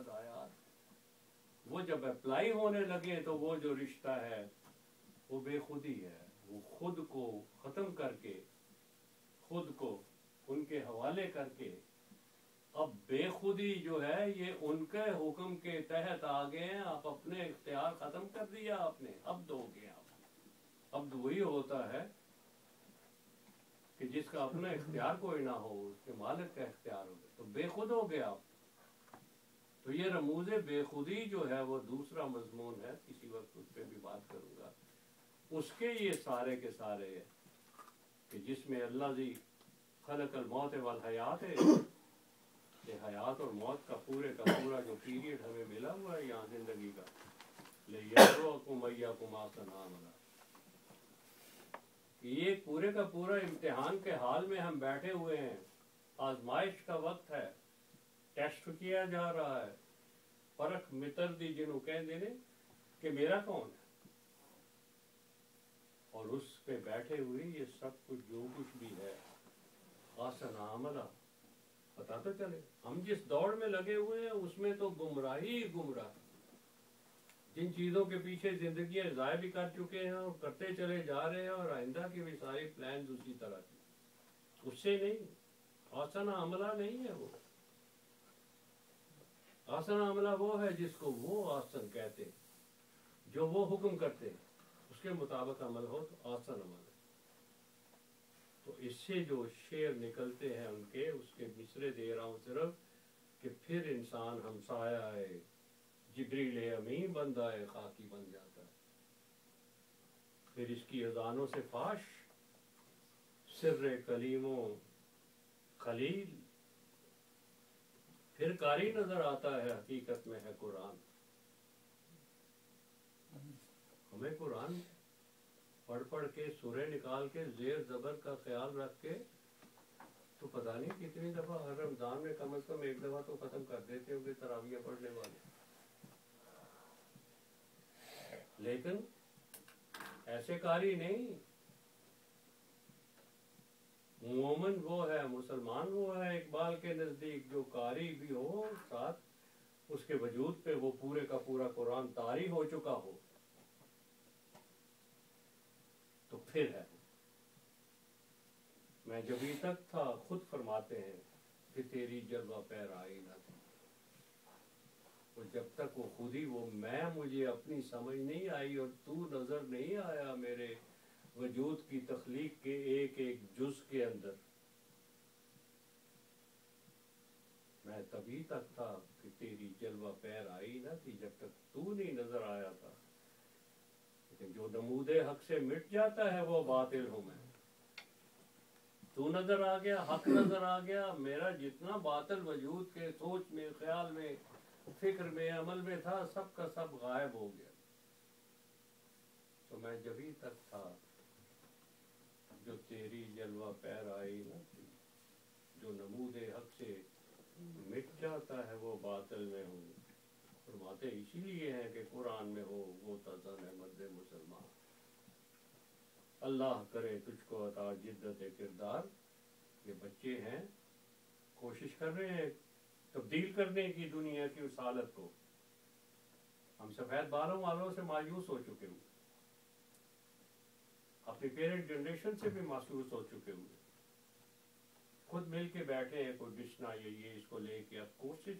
ہدایات وہ جب اپلائی ہونے لگے تو وہ جو رشتہ ہے وہ بے خودی ہے. وہ خود کو ختم کر کے خود کو ان کے حوالے کر کے اب بے خودی جو ہے یہ ان کے حکم کے تحت آ گئے ہیں. آپ اپنے اختیار ختم کر دیا آپ نے. اب دو گے آپ. اب وہی ہوتا ہے کہ جس کا اپنا اختیار کوئی نہ ہو اس کے مالک کا اختیار ہو تو بے خود ہو گیا آپ. تو یہ رموز بے خودی جو ہے وہ دوسرا مضمون ہے, کسی وقت اس پہ بھی بات کروں گا. اس کے یہ سارے کے سارے ہے کہ جس میں اللہ جی خلق الموت والحیات ہے, کہ حیات اور موت کا پورا جو پیریڈ ہمیں ملا ہوا ہے یہاں زندگی کا, لِيَبْلُوَكُمْ أَيَّكُمْ أَحْسَنُ عَمَلًا, یہ پورے کا پورا امتحان کے حال میں ہم بیٹھے ہوئے ہیں. آزمائش کا وقت ہے, ٹیسٹ کیا جا رہا ہے. فرق متر دی جنوں کہہ دینے کہ میرا کون ہے, اور اس پہ بیٹھے ہوئے یہ سب کچھ جو کچھ بھی ہے آسن عملہ پتا تو چلے. ہم جس دوڑ میں لگے ہوئے ہیں اس میں تو گمراہی گمراہ, جن چیزوں کے پیچھے زندگیاں ضائع بھی کر چکے ہیں اور کرتے چلے جا رہے ہیں, اور آئندہ کے بھی سارے پلانز اسی طرح کے. اس سے نہیں, آسن عملہ نہیں ہے وہ. آسن عملہ وہ ہے جس کو وہ آسن کہتے ہیں, جو وہ حکم کرتے ہیں اس کے مطابق عمل ہو تو آسن عمل ہے. تو اس سے جو شعر نکلتے ہیں ان کے, اس کے مصرے دے رہا ہوں صرف کہ پھر انسان ہمسایہ ہے جبریل امین بندہ ہے خاکی بن جاتا ہے. پھر اس کی اذانوں سے فاش سر کلیموں خلیل, پھر قاری نظر آتا ہے حقیقت میں ہے قرآن. ہمیں قرآن پڑھ کے سورہ نکال کے زیر زبر کا خیال رکھ کے تو پتہ نہیں کتنی دفعہ ہر رمضان میں کم از کم ایک دفعہ تو ختم کر دیتے ہوں گے تراویح پڑھنے والے. لیکن ایسے قاری نہیں. مومن وہ ہے, مسلمان وہ ہے اقبال کے نزدیک جو قاری بھی ہو ساتھ اس کے وجود پہ وہ پورے کا پورا قرآن طاری ہو چکا ہو تو پھر ہے. میں جبھی تک تھا خود فرماتے ہیں کہ تیری جلوہ پیرائی نہ تھی. اور جب تک وہ خود ہی وہ میں مجھے اپنی سمجھ نہیں آئی اور تو نظر نہیں آیا میرے وجود کی تخلیق کے ایک ایک جز کے اندر, میں تبھی تک تھا کہ تیری جلوہ پیر آئی نہ تھی, جب تک تو نہیں نظر آیا تھا. لیکن جو نمود حق سے مٹ جاتا ہے وہ باطل ہوں میں. تو نظر آ گیا, حق نظر آ گیا, میرا جتنا باطل وجود کے سوچ میں خیال میں فکر میں عمل میں تھا سب کا سب غائب ہو گیا. تو میں جبھی تک تھا جو تیری جلوہ پیر آئی نہ تھی, جو نمود حق سے مٹ جاتا ہے وہ باطل میں ہوں. فرماتے اسی لیے ہیں کہ قرآن میں ہو وہ تازہ مرد مسلمان. اللہ کرے تجھ کو عطا جدت کردار. یہ بچے ہیں کوشش کر رہے ہیں تبدیل کرنے کی دنیا کی اس حالت کو. ہم سفید بالوں والوں سے مایوس ہو چکے ہوئے, اپنی پیرنٹ جنریشن سے بھی مایوس ہو چکے ہوئے. خود مل کے بیٹھے ہیں, کوئی بچنا یہ اس کو لے کے اب کوشش